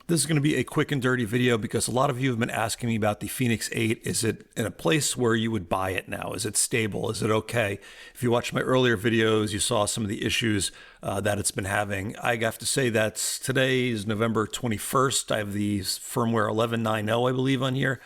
This is going to be a quick and dirty video because a lot of you have been asking me about the Fenix 8. Is it in a place where you would buy it now? Is it stable? Is it okay? If you watched my earlier videos, you saw some of the issues that it's been having. I have to say that today is November 21st. I have the firmware 11.9.0, I believe, on here,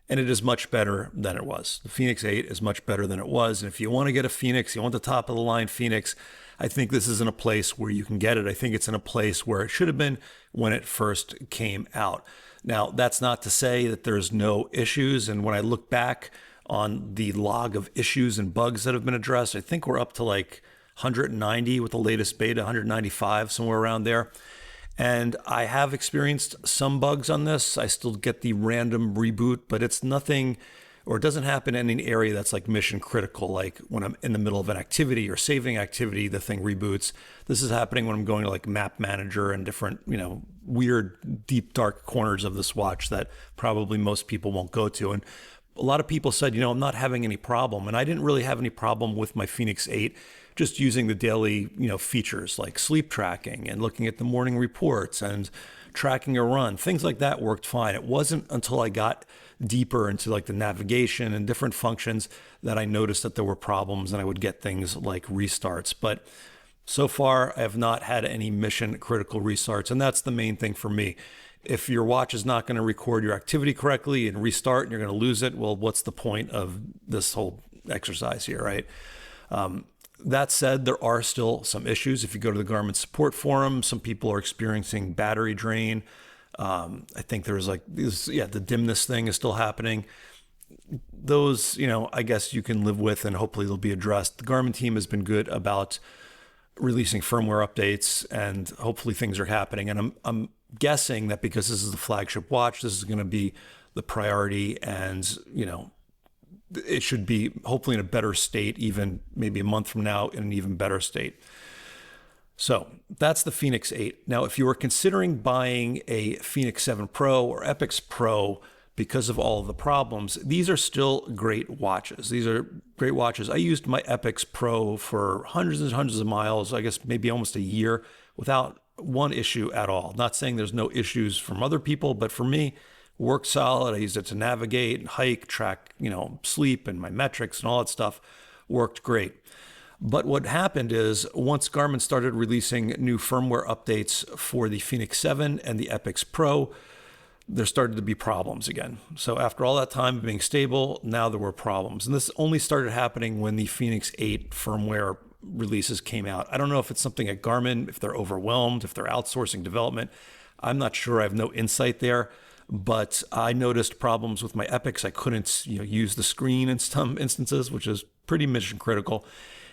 and it is much better than it was. The Fenix 8 is much better than it was, and if you want to get a Fenix, you want the top of the line Fenix, I think this is in a place where you can get it. I think it's in a place where it should have been when it first came out. Now, that's not to say that there's no issues. And when I look back on the log of issues and bugs that have been addressed, I think we're up to like 190 with the latest beta, 195, somewhere around there. And I have experienced some bugs on this. I still get the random reboot, but it's nothing, or it doesn't happen in an area that's like mission critical, like when I'm in the middle of an activity or saving activity, the thing reboots. This is happening when I'm going to like map manager and different, weird, deep, dark corners of this watch that probably most people won't go to. And a lot of people said, I'm not having any problem. And I didn't really have any problem with my Fenix 8, just using the daily, features like sleep tracking and looking at the morning reports and tracking a run. Things like that worked fine. It wasn't until I got deeper into like the navigation and different functions that I noticed that there were problems, and I would get things like restarts. But so far, I have not had any mission critical restarts, and that's the main thing for me. If your watch is not going to record your activity correctly and restart and you're going to lose it, well, what's the point of this whole exercise here, right? That said, there are still some issues. If you go to the Garmin support forum, some people are experiencing battery drain. I think there's like this, the dimness thing is still happening. Those, I guess you can live with, and hopefully they'll be addressed. The Garmin team has been good about releasing firmware updates, and hopefully things are happening. And I'm guessing that because this is the flagship watch, this is going to be the priority, and it should be hopefully in a better state, even maybe a month from now in an even better state. So that's the Fenix 8. Now, if you are considering buying a Fenix 7 Pro or Epix Pro because of all of the problems, these are still great watches. These are great watches. I used my Epix Pro for hundreds and hundreds of miles, I guess maybe almost a year, without one issue at all. Not saying there's no issues from other people, but for me, worked solid. I used it to navigate and hike, track, sleep and my metrics and all that stuff. Worked great. But what happened is once Garmin started releasing new firmware updates for the Fenix 7 and the Epix Pro, there started to be problems again. So after all that time being stable, now there were problems. And this only started happening when the Fenix 8 firmware releases came out. I don't know if it's something at Garmin, if they're overwhelmed, if they're outsourcing development. I'm not sure. I have no insight there. But I noticed problems with my Epix. I couldn't use the screen in some instances, which is pretty mission critical.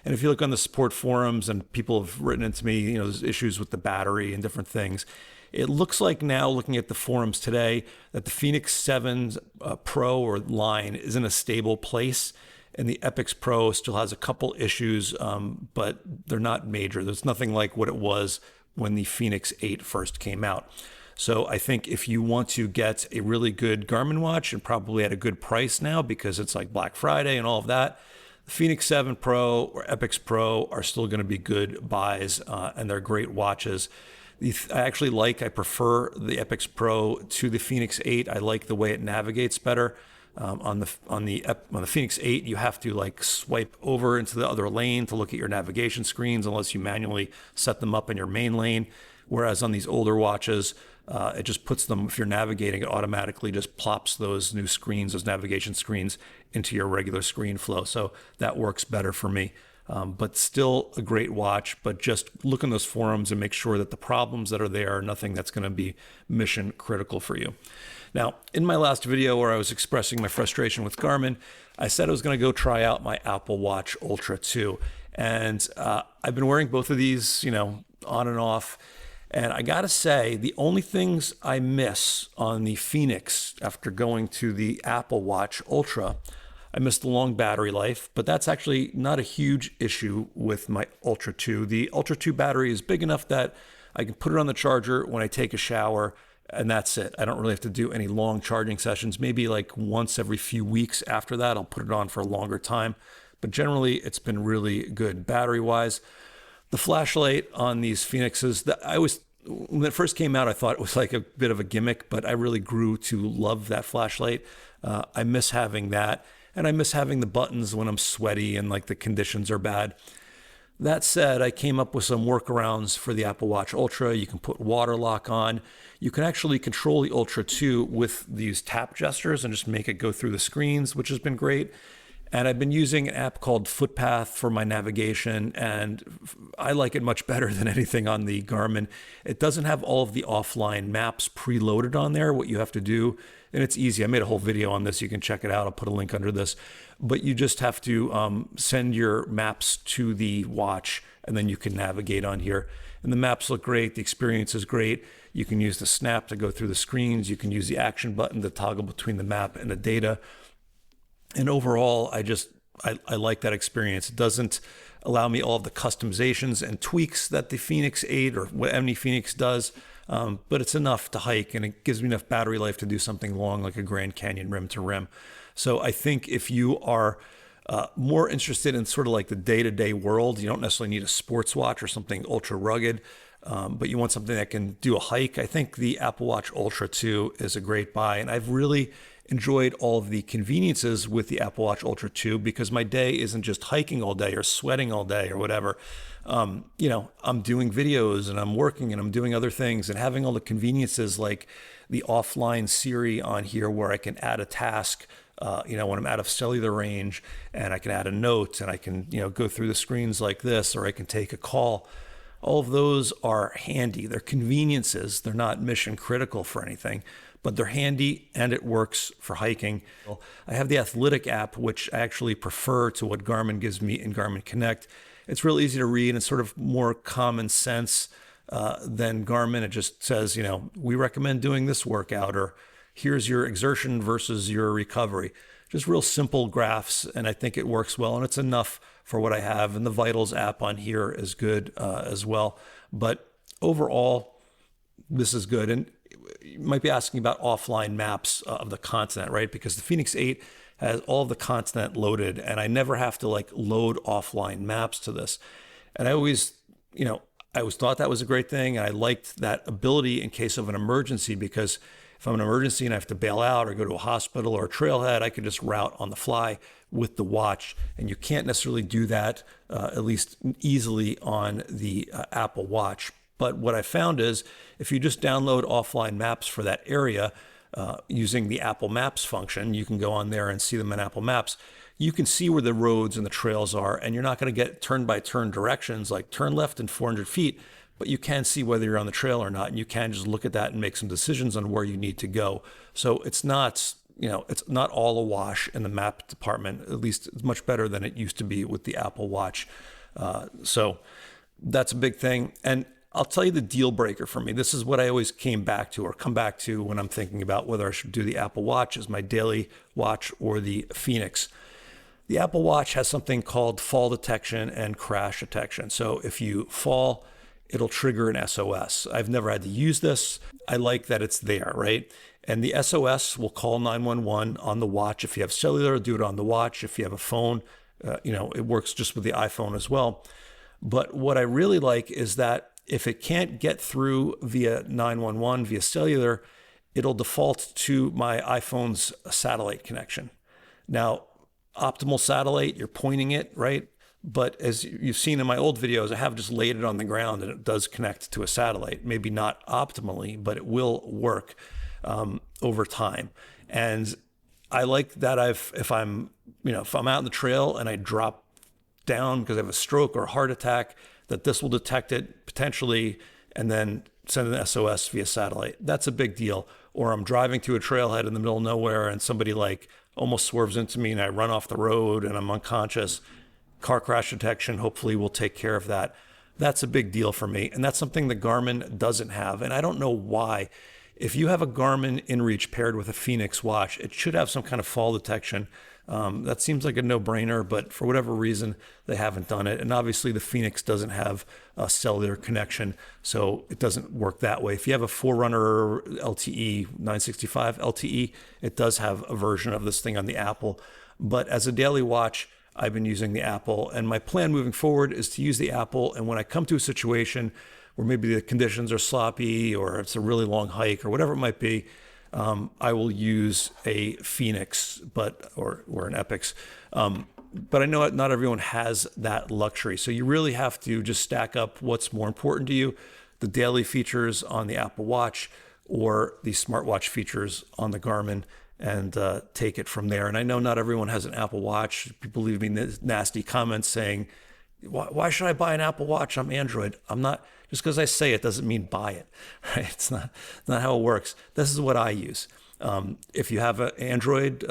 And if you look on the support forums, and people have written into me, there's issues with the battery and different things. It looks like now, looking at the forums today, that the Fenix 7 Pro or line is in a stable place, and the Epix Pro still has a couple issues, but they're not major. There's nothing like what it was when the Fenix 8 first came out. So I think if you want to get a really good Garmin watch, and probably at a good price now because it's like Black Friday and all of that, the Fenix 7 Pro or Epix Pro are still going to be good buys, and they're great watches. I prefer the Epix Pro to the Fenix 8. I like the way it navigates better. On the Fenix 8, you have to like swipe over into the other lane to look at your navigation screens unless you manually set them up in your main lane. Whereas on these older watches, it just puts them, if you're navigating, it automatically just plops those new screens, those navigation screens, into your regular screen flow. So that works better for me. But still a great watch, but just look in those forums and make sure that the problems that are there are nothing that's going to be mission critical for you. Now, in my last video where I was expressing my frustration with Garmin, I said I was going to go try out my Apple Watch Ultra 2. And I've been wearing both of these, on and off. And I gotta say, the only things I miss on the Fenix after going to the Apple Watch Ultra, I miss the long battery life, but that's actually not a huge issue with my Ultra 2. The Ultra 2 battery is big enough that I can put it on the charger when I take a shower, and that's it. I don't really have to do any long charging sessions. Maybe like once every few weeks after that, I'll put it on for a longer time. But generally, it's been really good battery-wise. The flashlight on these Fenixes, I always when it first came out, I thought it was like a bit of a gimmick, but I really grew to love that flashlight. I miss having that, and I miss having the buttons when I'm sweaty and like the conditions are bad. That said, I came up with some workarounds for the Apple Watch Ultra. You can put water lock on. You can actually control the Ultra 2 with these tap gestures and just make it go through the screens, which has been great. And I've been using an app called Footpath for my navigation, and I like it much better than anything on the Garmin. It doesn't have all of the offline maps preloaded on there, what you have to do. And it's easy. I made a whole video on this. You can check it out. I'll put a link under this. But you just have to send your maps to the watch, and then you can navigate on here. And the maps look great. The experience is great. You can use the snap to go through the screens. You can use the action button to toggle between the map and the data. And overall, I like that experience. It doesn't allow me all of the customizations and tweaks that the Fenix 8 or what any Fenix does, but it's enough to hike, and it gives me enough battery life to do something long like a Grand Canyon rim to rim. So I think if you are more interested in sort of like the day-to-day world, you don't necessarily need a sports watch or something ultra rugged, but you want something that can do a hike, I think the Apple Watch Ultra 2 is a great buy. And I've really enjoyed all of the conveniences with the Apple Watch Ultra 2 because my day isn't just hiking all day or sweating all day or whatever. I'm doing videos and I'm working and I'm doing other things, and having all the conveniences like the offline Siri on here where I can add a task, when I'm out of cellular range, and I can add a note, and I can, go through the screens like this, or I can take a call. All of those are handy. They're conveniences. They're not mission critical for anything, but they're handy and it works for hiking. I have the Athletic app, which I actually prefer to what Garmin gives me in Garmin Connect. It's real easy to read and it's sort of more common sense than Garmin. It just says, we recommend doing this workout, or here's your exertion versus your recovery. Just real simple graphs, and I think it works well, and it's enough for what I have. And the Vitals app on here is good as well. But overall, this is good. And you might be asking about offline maps of the continent, right? Because the Fenix 8 has all of the continent loaded, and I never have to like load offline maps to this. And I always thought that was a great thing. And I liked that ability in case of an emergency, because if I'm in an emergency and I have to bail out or go to a hospital or a trailhead, I can just route on the fly with the watch. And you can't necessarily do that, at least easily, on the Apple Watch. But what I found is if you just download offline maps for that area using the Apple Maps function, you can go on there and see them in Apple Maps. You can see where the roads and the trails are, and you're not going to get turn-by-turn directions like turn left in 400 feet, but you can see whether you're on the trail or not, and you can just look at that and make some decisions on where you need to go. So it's not, it's not all awash in the map department. At least it's much better than it used to be with the Apple Watch. So that's a big thing. And I'll tell you the deal breaker for me. This is what I always come back to when I'm thinking about whether I should do the Apple Watch as my daily watch or the Fenix. The Apple Watch has something called fall detection and crash detection. So if you fall, it'll trigger an SOS. I've never had to use this. I like that it's there, right? And the SOS will call 911 on the watch. If you have cellular, do it on the watch. If you have a phone, it works just with the iPhone as well. But what I really like is that if it can't get through via 911, via cellular, it'll default to my iPhone's satellite connection. Now, optimal satellite, you're pointing it, right? But as you've seen in my old videos, I have just laid it on the ground and it does connect to a satellite. Maybe not optimally, but it will work over time. And I like that if I'm out on the trail and I drop down because I have a stroke or a heart attack, that this will detect it potentially and then send an SOS via satellite. That's a big deal. Or I'm driving to a trailhead in the middle of nowhere and somebody like almost swerves into me and I run off the road and I'm unconscious. Car crash detection hopefully will take care of that. That's a big deal for me. And that's something the Garmin doesn't have. And I don't know why. If you have a Garmin InReach paired with a Fenix watch, it should have some kind of fall detection. That seems like a no-brainer, but for whatever reason, they haven't done it. And obviously the Fenix doesn't have a cellular connection, so it doesn't work that way. If you have a Forerunner LTE 965 LTE, it does have a version of this thing on the Apple. But as a daily watch, I've been using the Apple, and my plan moving forward is to use the Apple. And when I come to a situation or maybe the conditions are sloppy, or it's a really long hike, or whatever it might be, I will use a Fenix, or an Epix. But I know not everyone has that luxury. So you really have to just stack up what's more important to you, the daily features on the Apple Watch or the smartwatch features on the Garmin, and take it from there. And I know not everyone has an Apple Watch. People leave me nasty comments saying, why should I buy an Apple Watch? I'm Android. I'm not, just because I say it doesn't mean buy it, right? It's not how it works. This is what I use. If you have an Android,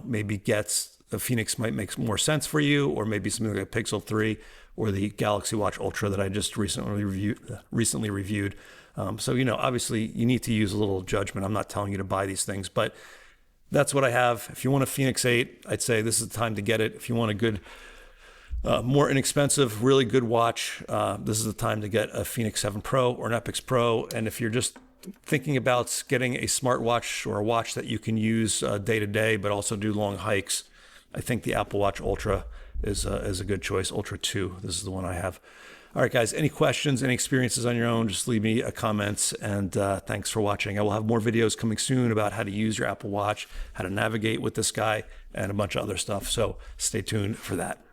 maybe a Fenix might make more sense for you, or maybe something like a Pixel 3 or the Galaxy Watch Ultra that I just recently reviewed. So, obviously you need to use a little judgment. I'm not telling you to buy these things, but that's what I have. If you want a Fenix 8, I'd say this is the time to get it. If you want a good, more inexpensive, really good watch, this is the time to get a Fenix 7 Pro or an Epix Pro. And if you're just thinking about getting a smartwatch or a watch that you can use day to day, but also do long hikes, I think the Apple Watch Ultra is a good choice. Ultra 2, this is the one I have. All right, guys, any questions, any experiences on your own, just leave me a comment, and thanks for watching. I will have more videos coming soon about how to use your Apple Watch, how to navigate with this guy, and a bunch of other stuff. So stay tuned for that.